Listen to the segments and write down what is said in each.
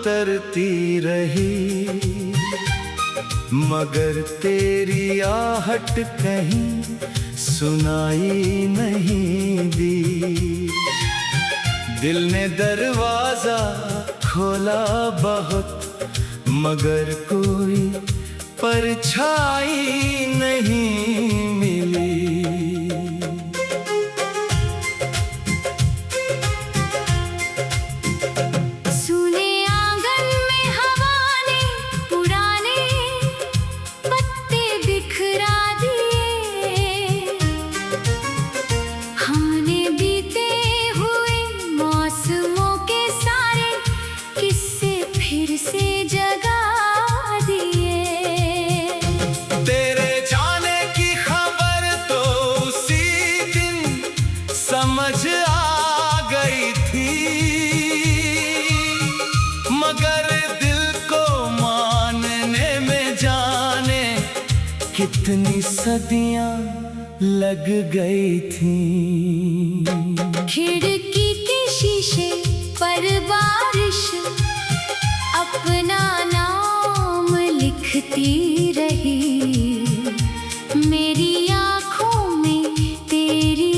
उतरती रही, मगर तेरी आहट कहीं सुनाई नहीं दी। दिल ने दरवाजा खोला बहुत, मगर कोई परछाई नहीं मिली। समझ आ गई थी, मगर दिल को मानने में जाने कितनी सदियां लग गई थी। खिड़की के शीशे पर बारिश अपना नाम लिखती रही, मेरी आँखों में तेरी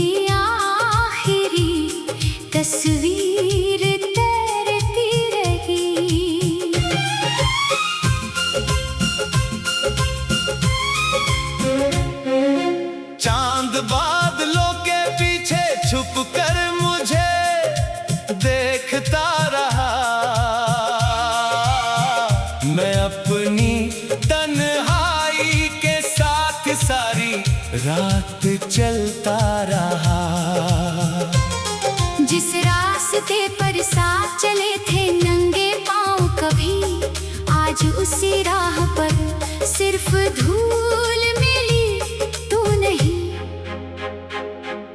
तस्वीर तैरती रही। चांद बादलों के पीछे छुप कर मुझे देखता रहा, मैं अपनी तन्हाई के साथ सारी रात चलता रहा। जिस रास्ते पर साथ चले थे नंगे पांव कभी, आज उसी राह पर सिर्फ धूल मिली, तू नहीं।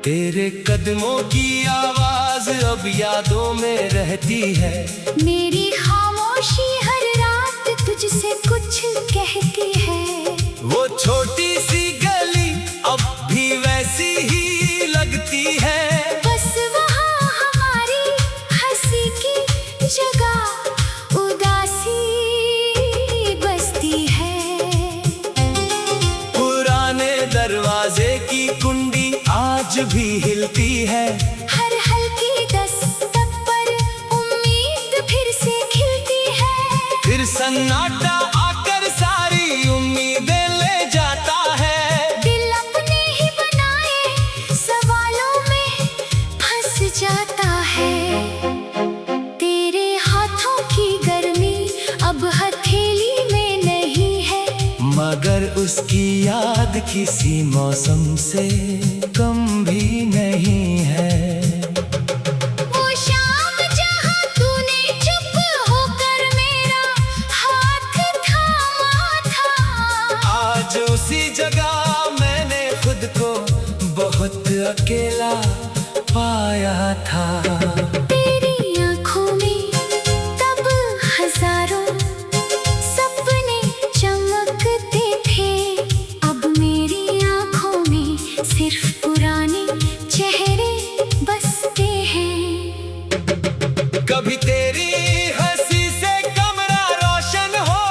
तेरे कदमों की आवाज अब यादों में रहती है, मेरी खामोशी हर रात तुझसे कुछ कहती है। वो छोटी सी गली अब भी वैसी ही लगती है, जगह उदासी बसती है। पुराने दरवाजे की कुंडी आज भी हिलती है, हर हल्की दस्तक पर उम्मीद फिर से खिलती है। फिर सन्नाटा आकर सारी उम्मीदें ले जाता है। दिल अपने ही बनाए सवालों में फंस जाता है। अब हथेली में नहीं है, मगर उसकी याद किसी मौसम से कम भी नहीं है। वो शाम जहां तूने चुप होकर मेरा हाथ थामा था, आज उसी जगह मैंने खुद को बहुत अकेला पाया था। तेरी आँखों में तब हजारों सपने चमकते थे, अब मेरी आँखों में सिर्फ पुराने चेहरे बसते हैं। कभी तेरी हंसी से कमरा रोशन हो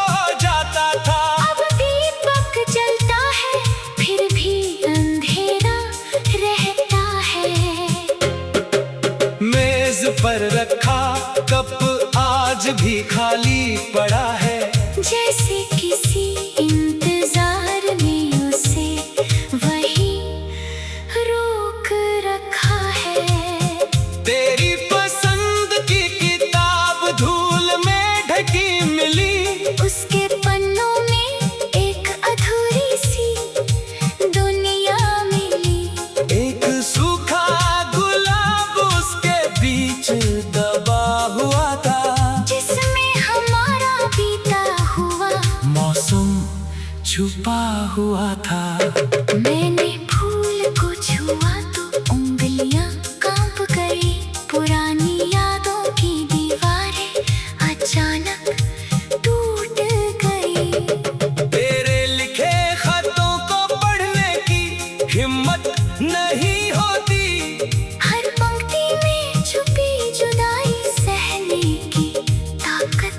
जाता था, अब दीपक जलता है फिर भी अंधेरा रहता है। मेज पर रखा कप आज भी खाली पड़ा है, जैसे किसी इंतजार में उसे वही रोक रखा है। तेरी पसंद की किताब धूल में ढकी मिली, उसके पन्नों में एक अधूरी सी दुनिया मिली। एक सूखा गुलाब उसके बीच दबा हुआ था, जिसमें हमारा बीता हुआ मौसम छुपा हुआ था। मैंने फूल को छुआ तो उंगलियां कांप गई, पुरानी यादों की दीवारें अचानक टूट गई। तेरे लिखे खतों को पढ़ने की हिम्मत नहीं होती, हर पंक्ति में छुपी जुदाई सहने की ताकत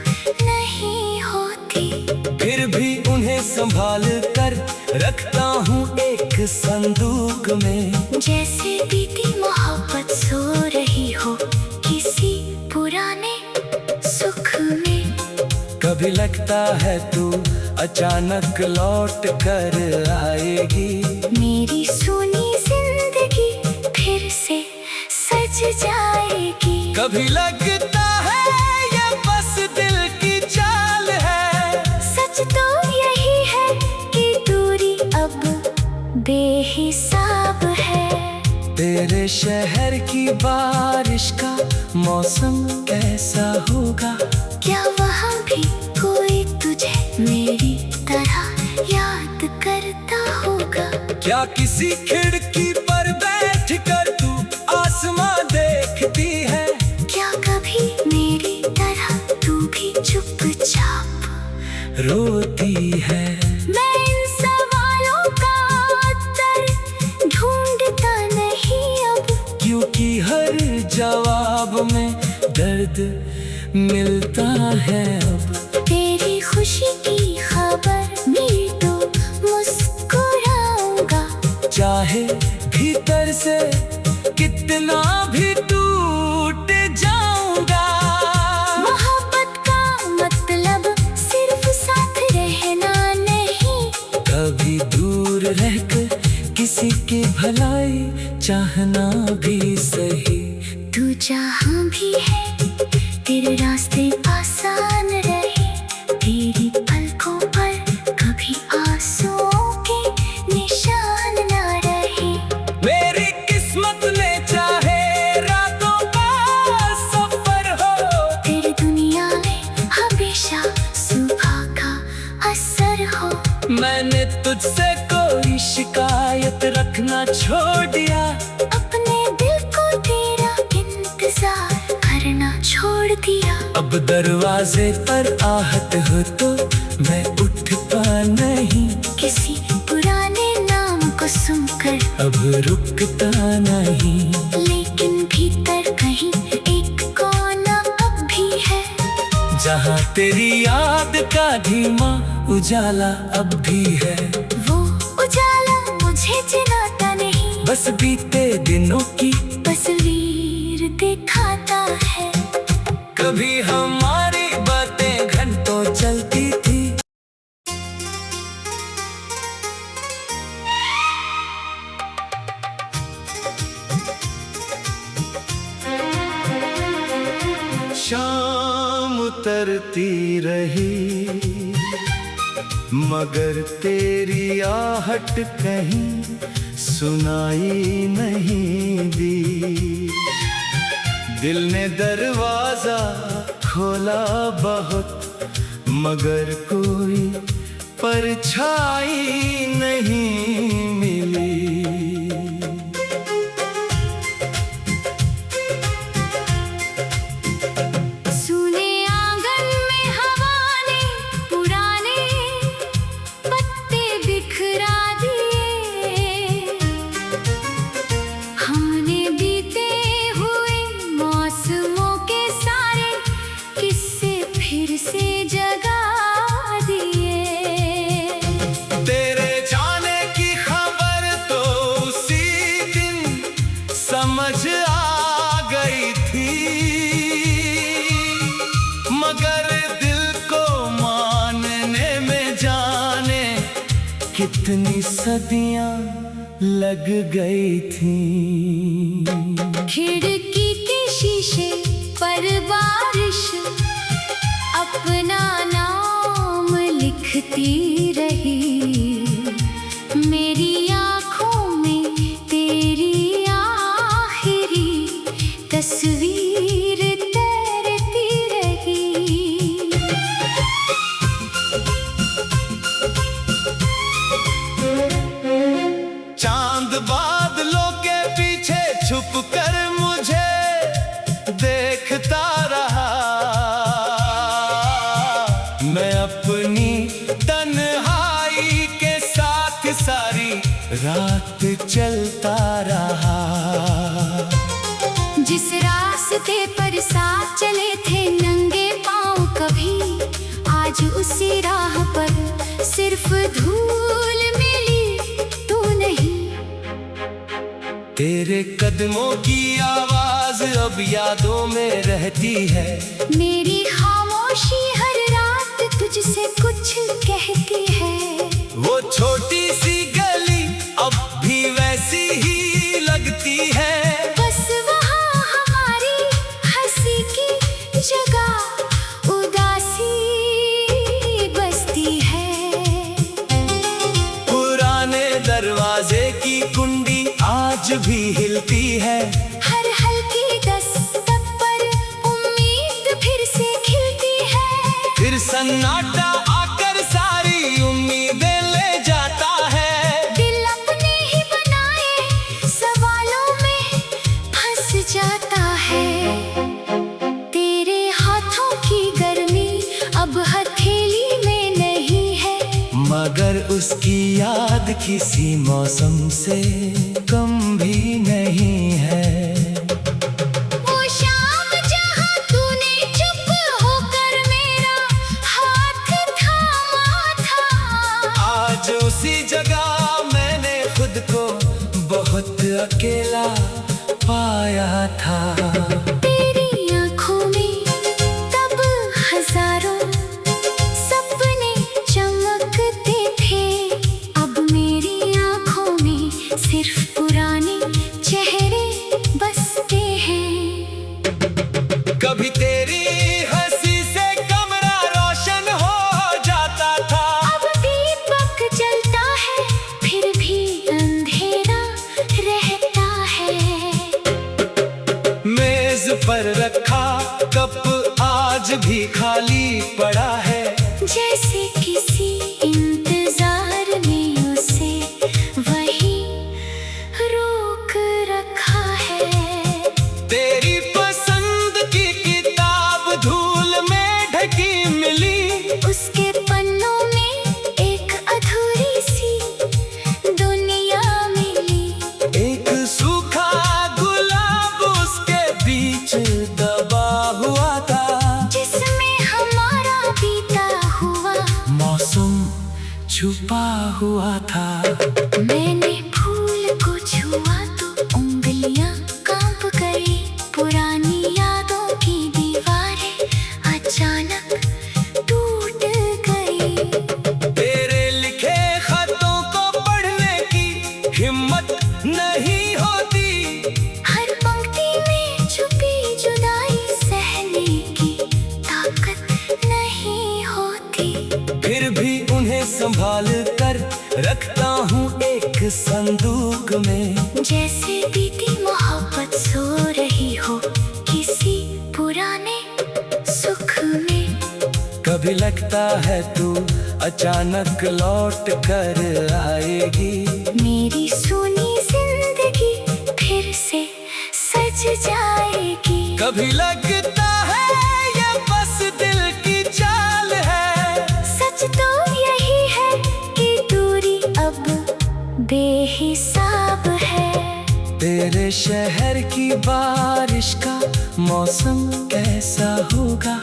संभाल कर रखता हूँ एक संदूक में। जैसे बीती मोहब्बत सो रही हो किसी पुराने सुख में। कभी लगता है तू अचानक लौट कर आएगी, मेरी सुनी जिंदगी फिर से सज जाएगी। कभी लगता है ये बस दिल की चाल है, सच तो यही है कि दूरी अब बेहिसाब है। तेरे शहर की बारिश का मौसम कैसा होगा? क्या वहाँ भी कोई तुझे मेरी तरह याद करता होगा? क्या किसी खिड़की पर बैठ कर तू आसमां देखती है? क्या कभी मेरी तरह तू भी चुपचाप रोती है? मैं इन सवालों का उत्तर ढूंढता नहीं अब, क्योंकि हर जवाब में दर्द मिलता है अब। तेरी खुशी की खबर मिली तो मुस्कुराऊंगा, चाहे भीतर से कितना भी टूट जाऊंगा। मोहब्बत का मतलब सिर्फ साथ रहना नहीं, कभी दूर रहकर किसी की भलाई चाहना भी सही। तू जहाँ भी है तेरे रास्ते आसान रहे, तेरी पलकों पर कभी आंसुओं के निशान ना रहे। मेरी किस्मत में चाहे रातों का सफर हो, तेरी दुनिया में हमेशा सुबह का असर हो। मैंने तुझसे कोई शिकायत रखना छोड़ दिया, अपने दिल को तेरा इंतजार करना छोड़ दिया। अब दरवाजे पर आहट हो तो मैं उठता नहीं, किसी पुराने नाम को सुनकर अब रुकता नहीं। लेकिन भीतर कहीं एक कोना अब भी है, जहाँ तेरी याद का धीमा उजाला अब भी है। वो उजाला मुझे जलाता नहीं, बस बीते दिनों की तस्वीर दिखाता है। कभी हमारी बातें घंटों चलती थी, शाम उतरती रही मगर तेरी आहट कहीं सुनाई नहीं दी। दिल ने दरवाजा खोला बहुत मगर कोई परछाई नहीं मिली। सुने आंगन में हवा ने पुराने पत्ते बिखरा दिए, हमने बीते हुए मौसमों के सारे किस्से फिर से जगा दिए। तेरे जाने की खबर तो उसी दिन समझ आ गई थी, मगर दिल को मानने में जाने कितनी सदियां लग गई थी। खिड़की के शीशे पर बारिश अपना नाम लिखती रही, मेरी आँखों में तेरी आखिरी तस्वीर तैरती रही। चांद बादलों के पीछे छुप कर मुझे देखता रहा, मैं अपनी तन्हाई के साथ सारी रात चलता रहा। जिस रास्ते पर साथ चले थे नंगे पांव कभी, आज उसी राह पर सिर्फ सिर्फ धूल मिली तू नहीं। तेरे कदमों की आवाज अब यादों में रहती है। मेरी खामोशी हर रात तुझसे कुछ कहती है। वो छोटी सी गली अब भी वैसी ही लगती है। बस वहाँ हमारी हंसी की जगह उदासी बसती है। पुराने दरवाजे की कुंडी आज भी हिलती है। हर हल्की दस्तक पर उम्मीद फिर से खिलती है। फिर सन्नाटा आकर सारी उम्मीदें ले जाता है। दिल अपने ही बनाए सवालों में फंस जाता है। तेरे हाथों की गर्मी अब हथेली में नहीं है, मगर उसकी याद किसी मौसम से कम भी नहीं है। वो शाम जहाँ तूने चुप होकर मेरा हाथ थामा था। आज उसी जगह मैंने खुद को बहुत अकेला पाया था। तेरी आँखों में तब हजारों सपने चमकते थे। अब मेरी आँखों में सिर्फ पुराने चेहरे बसते हैं। कभी तेरी हंसी से कमरा रोशन हो जाता था। अब दीपक जलता है फिर भी अंधेरा रहता है। मेज पर रखा कप आज भी खाली पड़ा है। जैसे किसी इंतजार में उसे वही रोक रखा है। तेरी पसंद की किताब धूल में ढकी मिली। उसके पन्नों में एक अधूरी सी दुनिया मिली। एक सूखा गुलाब उसके बीच दबा हुआ था। जिसमें हमारा बीता हुआ मौसम छुपा हुआ था। मैंने फूल को छुआ तो उंगलियां कांप गई। पुरानी यादों की दीवारें अचानक टूट गई। तेरे लिखे खतों को पढ़ने की हिम्मत नहीं होती। हर पंक्ति में छुपी जुदाई सहने की ताकत नहीं होती। फिर भी उन्हें संभाल कर रखता हूँ एक संदूक में। जैसे बीती मोहब्बत सो रही हो किसी पुराने सुख में। कभी लगता है तू अचानक लौट कर आएगी। मेरी सुनी जिंदगी फिर से सज जाएगी। कभी लगता है ये बस दिल की चाल है। सच तो यही है कि दूरी अब बेहिसाब है। तेरे शहर की बारिश का मौसम कैसा होगा।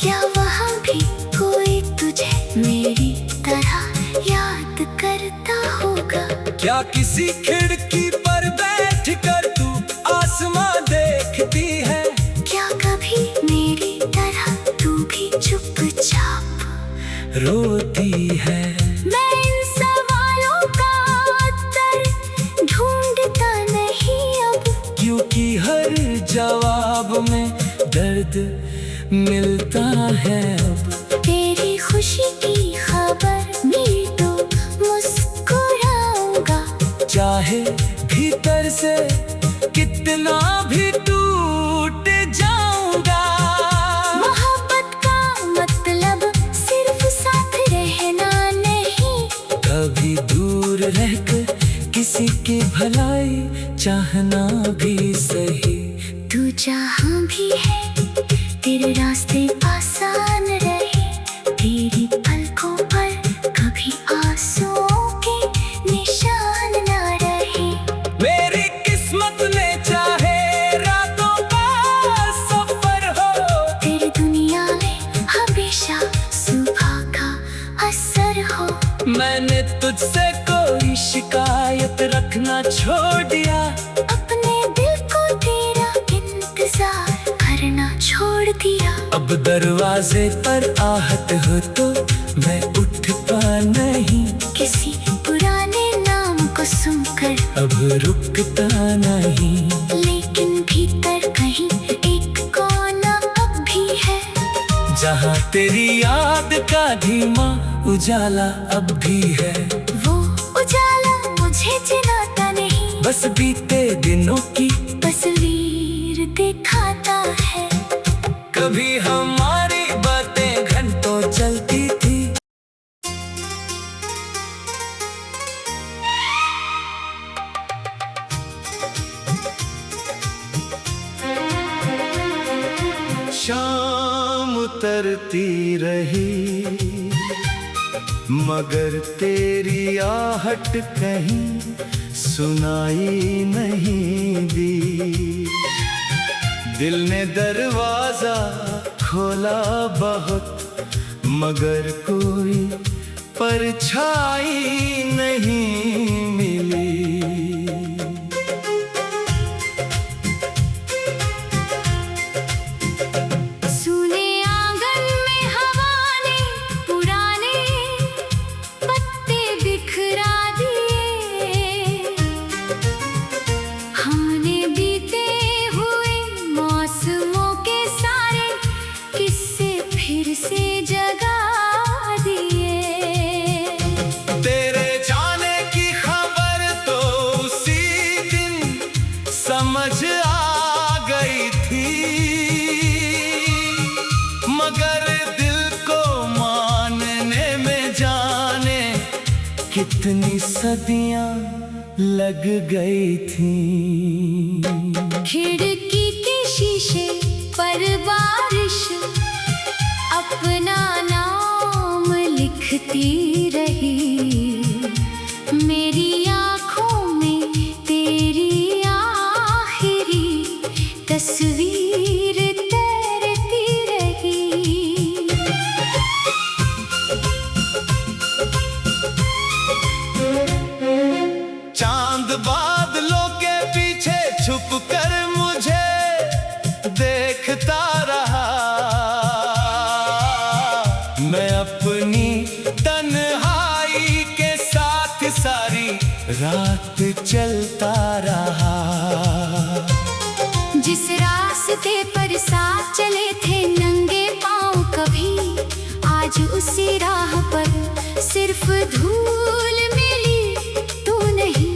क्या वहाँ भी कोई तुझे मेरी तरह याद करता होगा। क्या किसी खिड़की पर बैठ कर तू आसमां देखती है। क्या कभी मेरी तरह तू भी चुपचाप रोती है। मैं इन सवालों का उत्तर ढूंढता नहीं अब। क्योंकि हर जवाब में दर्द मिलता है अब। तेरी खुशी की खबर मिली तो मुस्कुराऊंगा। चाहे भीतर से कितना भी टूट जाऊंगा। मोहब्बत का मतलब सिर्फ साथ रहना नहीं। कभी दूर रहकर किसी की भलाई चाहना भी सही। तू जहाँ भी है तेरे रास्ते आसान रहे। तेरी पलकों पर कभी आंसुओं के निशान ना रहे। मेरी किस्मत ने चाहे रातों का सफर हो। तेरी दुनिया में हमेशा सुबह का असर हो। मैंने तुझसे कोई शिकायत रखना छोड़ दिया, अपने दिल को तेरा इंतजार करना छोड़ दिया। अब दरवाजे पर आहट हो तो मैं उठता नहीं, किसी पुराने नाम को सुनकर अब रुकता नहीं। लेकिन भीतर कहीं एक कोना अब भी है, जहाँ तेरी याद का धीमा उजाला अब भी है। वो उजाला मुझे जलाता नहीं, बस बीते दिनों की तस्वीर दिखाता है। कभी हमारी बातें घंटों चलती थी, शाम उतरती रही मगर तेरी आहट कहीं सुनाई नहीं दी। दिल ने दरवाजा खोला बहुत मगर कोई परछाई नहीं मिली। सूने आंगन में हवा ने पुराने पत्ते बिखरा दिए, हमने बीते हुए मौसमों के सारे किस्से फिर से जगा दिए। तेरे जाने की खबर तो उसी दिन समझ आ गई थी, मगर दिल को मानने में जाने कितनी सदियां लग गई थी। खिड़की के शीशे पर बारिश अपना नाम लिखती रही, मेरी आँखों में तेरी आखिरी तस्वीर तैरती रही। चांद बादलों के पीछे छुप कर मुझे देखता रहा, मैं अपनी तन्हाई के साथ सारी रात चलता रहा। जिस रास्ते पर साथ चले थे नंगे पाँव कभी, आज उसी राह पर सिर्फ धूल मिली तू नहीं।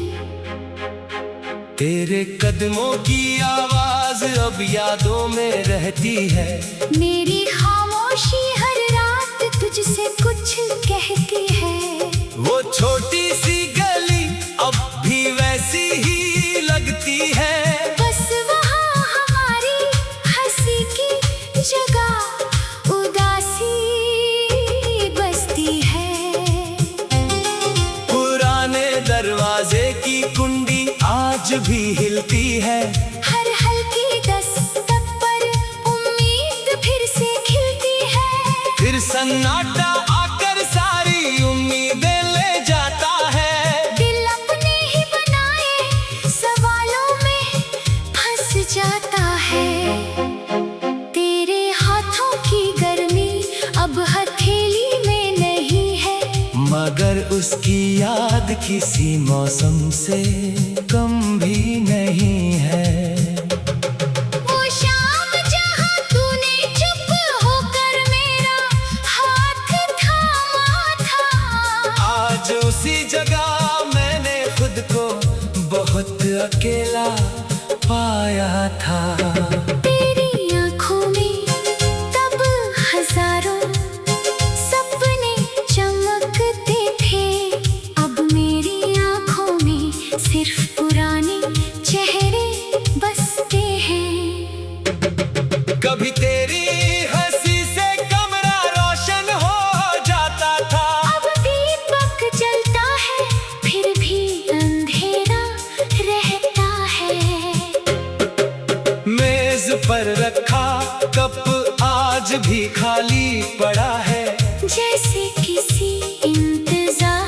तेरे कदमों की आवाज अब यादों में रहती है, मेरी खामोशी हर रात तुझसे कुछ कहती है। वो छोटी सी गली अब भी वैसी ही लगती है, बस वहाँ हमारी हंसी की जगह उदासी बसती है। पुराने दरवाजे की कुंडी आज भी हिलती है, हर हल्की दस्तक पर उम्मीद फिर से खिलती है। फिर सन्नाटा आकर सारी उम्मीदें ले जाता है। दिल अपने ही बनाए सवालों में फंस जाता है। तेरे हाथों की गर्मी अब हथेली में नहीं है, मगर उसकी याद किसी मौसम से कम भी नहीं है। वो शाम जहाँ तूने चुप होकर मेरा हाथ थामा था, आज उसी जगह मैंने खुद को बहुत अकेला पाया था। तेरी आँखों में तब हजारों सपने चमकते थे, अब मेरी आँखों में सिर्फ पुराने चेहरे बसते हैं। कभी तेरी हंसी से कमरा रोशन हो जाता था, अब दीपक जलता है फिर भी अंधेरा रहता है। मेज पर रखा कप आज भी खाली पड़ा है, जैसे किसी इंतजार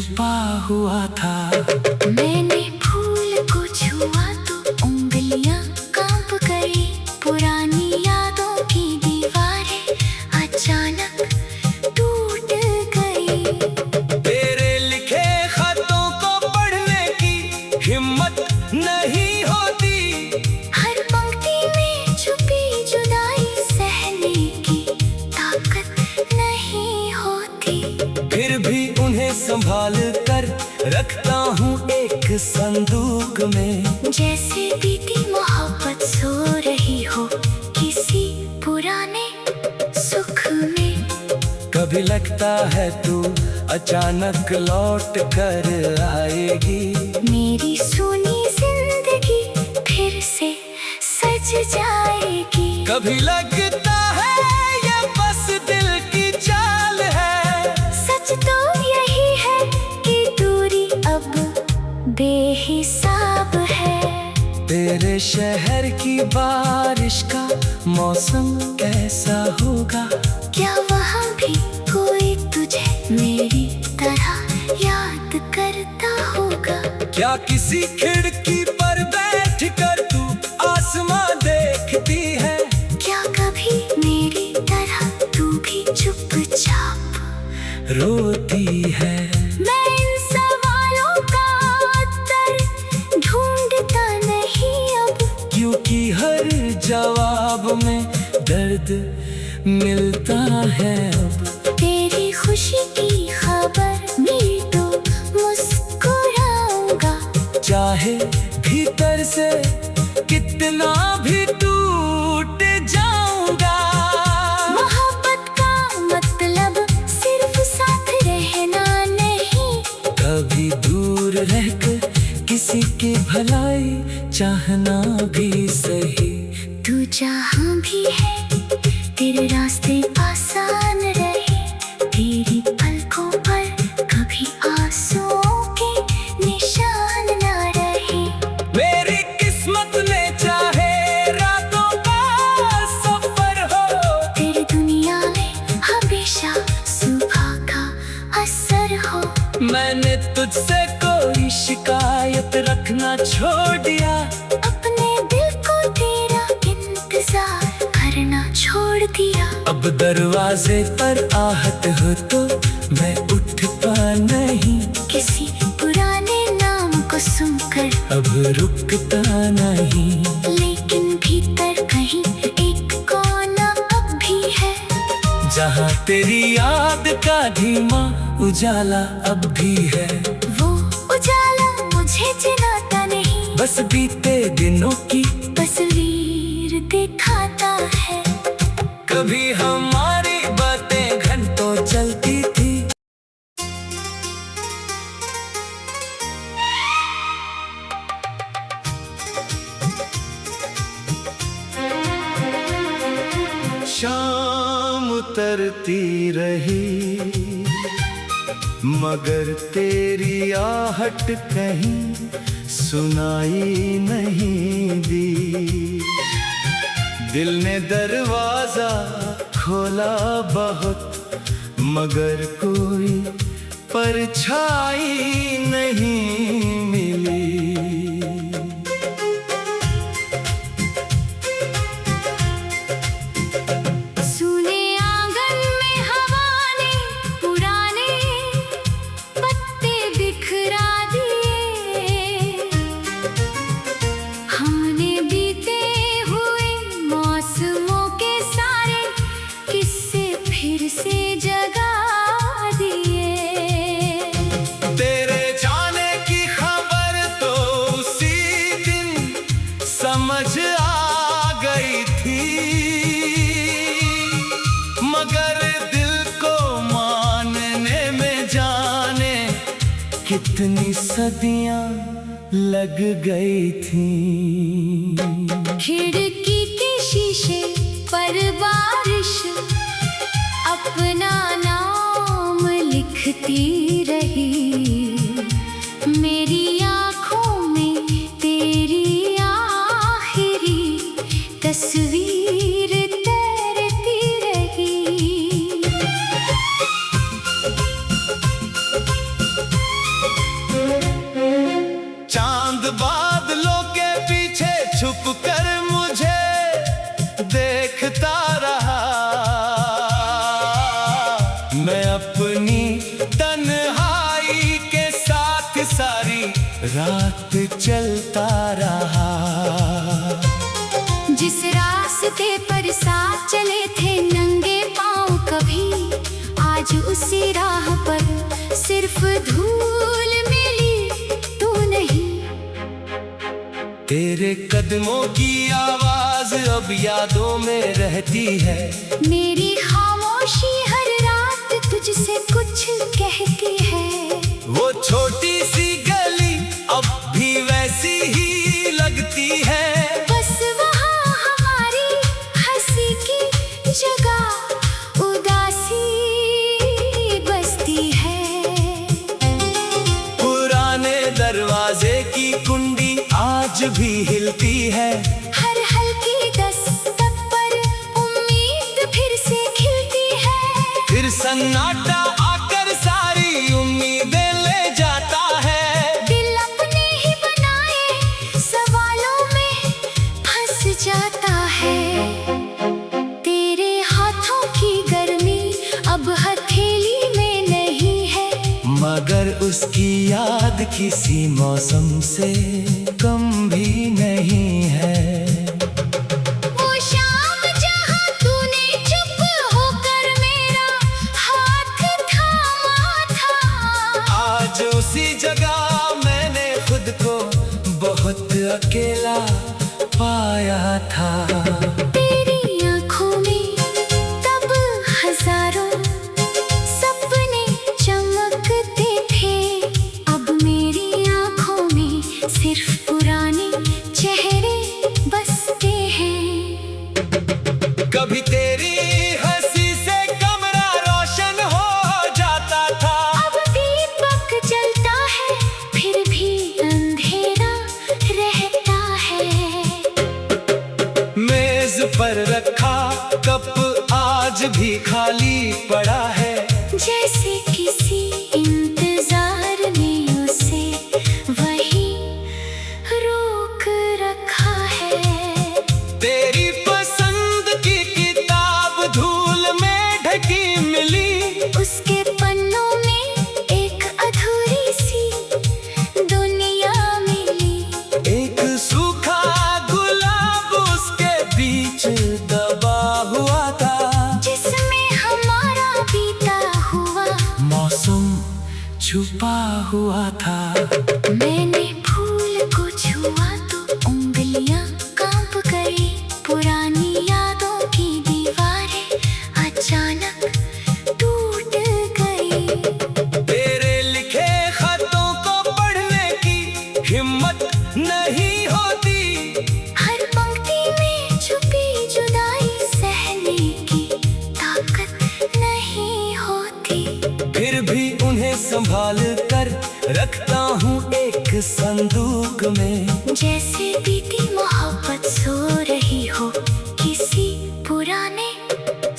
छुपा हुआ था। मैंने फूल को छुआ तो उंगलियां कांप गई। पुरानी यादों की दीवारें अचानक टूट गई। तेरे लिखे खतों को पढ़ने की हिम्मत नहीं होती। हर पंक्ति में छुपी जुदाई सहने की ताकत नहीं होती। फिर भी उन्हें संभाल कर रखता हूँ एक संदूक में। जैसे बीती मोहब्बत सो रही हो किसी पुराने सुख में। कभी लगता है तू अचानक लौट कर आएगी। मेरी सुनी जिंदगी फिर से सज जाएगी। कभी लगता है ये बस दिल की चाल है। सच तो यही है कि दूरी अब बेहिसाब है। तेरे शहर की बारिश का मौसम कैसा होगा? क्या वहाँ भी कोई तुझे मेरी तरह याद करता होगा? क्या किसी खिड़की पर बैठ कर तू आसमां देखती है? क्या कभी मेरी तरह तू भी चुपचाप रोती है? मैं इन सवालों का उत्तर ढूंढता नहीं अब। क्योंकि हर जवाब में दर्द मिलता है अब। तेरी खुशी की खबर मिली तो मुस्कुराऊंगा। चाहे भीतर से कितना भी टूट जाऊंगा। मोहब्बत का मतलब सिर्फ साथ रहना नहीं। कभी दूर रहकर किसी की भलाई चाहना भी सही। तू जहाँ भी है तेरे रास्ते आसान रहे। तेरी पलकों पर कभी आंसुओं के निशान ना रहे। मेरी किस्मत में चाहे रातों का सफर हो। तेरी दुनिया में हमेशा सुबह का असर हो। मैंने तुझसे कोई शिकायत रखना छोड़ दिया। अपने दिल को तेरा इंतजार करना छोड़ दिया। अब दरवाजे पर आहट हो तो मैं उठता नहीं। किसी पुराने नाम को सुनकर अब रुकता नहीं। लेकिन भीतर कहीं एक कोना अब भी है। जहाँ तेरी याद का धीमा उजाला अब भी है। वो उजाला मुझे जलाता नहीं। बस बीते दिनों की तस्वीर दिखाता है। कभी हमारी बातें घंटों चलती थी। शाम उतरती रही मगर तेरी आहट कहीं सुनाई नहीं दी। दिल ने दरवाजा खोला बहुत मगर कोई परछाई नहीं मिली। सुने आंगन में हवा ने पुराने पत्ते बिखरा दिए। हमने बीते हुए मौसमों के सारे किस्से फिर से जगा दिए। तेरे जाने की खबर तो उसी दिन समझ आ गई थी। मगर दिल को मानने में जाने कितनी सदियां लग गई थी। खिड़की के शीशे पर बारिश अपना नाम लिखती रही। मेरी आँखों में तेरी आखिरी तस्वीर तैरती रही। चांद बादलों के पीछे छुप कर मुझे देखता रहा। मैं अपनी तन्हाई के साथ सारी रात चलता रहा। जिस रास्ते पर साथ चले थे नंगे पांव कभी, आज उसी राह पर सिर्फ धूल मिली, तू नहीं। तेरे कदमों की आवाज अब यादों में रहती है। मेरी खामोशी हर रात तुझसे कुछ कहती है। वो छोटी सी गली अब भी वैसी ही लगती है। बस वहाँ हमारी हंसी की जगह उदासी बसती है। पुराने दरवाजे की कुंडी आज भी हिलती है। हर हल्की दस्तक पर उम्मीद फिर से खिलती है। फिर सन्नाटा आकर सारी उम्मीदें ले जाता है। दिल अपने ही बनाए सवालों में फंस जाता है। तेरे हाथों की गर्मी अब हथेली में नहीं है, मगर उसकी याद किसी मौसम से कम भी नहीं है। वो शाम जहाँ तूने चुप होकर मेरा हाथ थामा था, आज उसी जगह मैंने खुद को बहुत अकेला पाया था। तेरी आँखों में तब हजारों सपने चमकते थे, अब मेरी आँखों में सिर्फ पुराने चेहरे बसते हैं। कभी तेरी हंसी से कमरा रोशन हो जाता था। अब दीपक जलता है फिर भी अंधेरा रहता है। मेज पर रखा कप आज भी खाली पड़ा है। जैसे किसी इंतजार ने उसे वही रोक रखा है। तेरी पसंद की किताब धूल में ढकी मिली। उसके पन्नों में एक अधूरी सी दुनिया मिली। एक सूखा गुलाब उसके बीच दबा हुआ था, जिसमें हमारा बीता हुआ मौसम छुपा हुआ था। मैंने फूल को छुआ तो उंगलियां कांप गई। पुरानी यादों की दीवारें अचानक टूट गई। तेरे लिखे खतों को पढ़ने की हिम्मत नहीं होती। हर पंक्ति में छुपी जुदाई सहने की ताकत नहीं होती। फिर भी उन्हें संभाल कर रखता हूँ एक संदूक में। जैसे बीती मोहब्बत सो रही हो किसी पुराने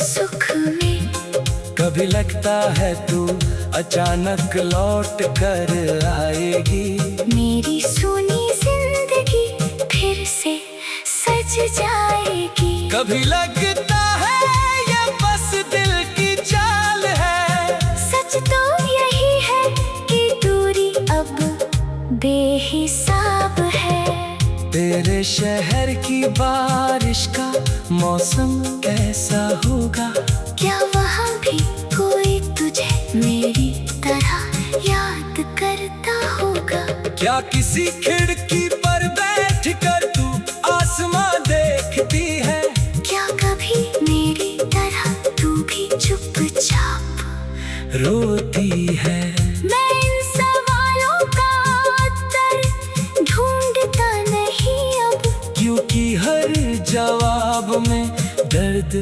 सुख में। कभी लगता है तू अचानक लौट कर आएगी। मेरी सुनी जिंदगी फिर से सज जाएगी। कभी लगता है ये बस दिल की चाल है। सच तो यही है कि दूरी अब बेहिसाब है। तेरे शहर की बारिश का मौसम कैसा होगा? क्या वहाँ भी कोई तुझे मेरी तरह याद करता होगा? क्या किसी खिड़की पर बैठ कर तू आसमां देखती है? क्या कभी मेरी तरह तू भी चुपचाप रोती है? मैं इन सवालों का उत्तर ढूंढता नहीं अब, क्योंकि हर जवाब में दर्द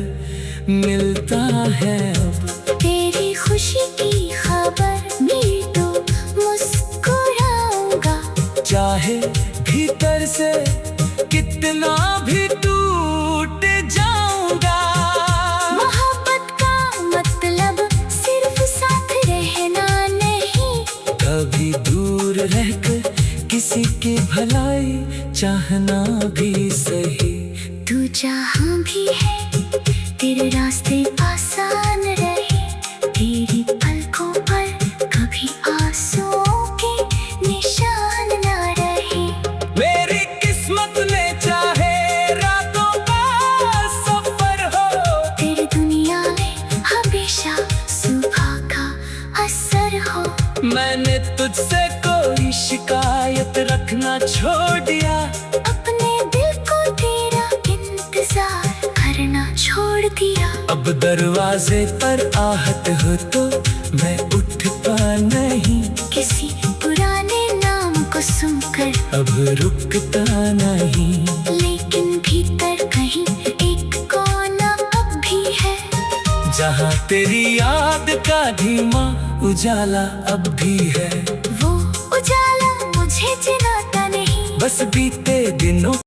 मिलता है अब। तेरी खुशी की खबर मिली तो मुस्कुराऊंगा। चाहे भीतर से कितना भी टूट जाऊंगा। मोहब्बत का मतलब सिर्फ साथ रहना नहीं, कभी दूर रहकर किसी की भलाई चाहना भी सही। तू जहाँ भी है तेरे रास्ते आसान रहे, तेरी पलकों पर कभी आंसुओं के निशान ना रहे। मेरी किस्मत में चाहे रातों का सफर हो, तेरी दुनिया में हमेशा सुबह का असर हो। मैंने तुझसे कोई शिकायत रखना छोड़ दिया, अपने दिल को तेरा इंतजार करना छोड़ दिया। अब दरवाजे पर आहट हो तो मैं उठता नहीं, किसी पुराने नाम को सुनकर अब रुकता नहीं। लेकिन भीतर कहीं एक कोना अब भी है, जहाँ तेरी याद का धीमा उजाला अब भी है। वो उजाला मुझे जलाता नहीं, बस बीते दिनों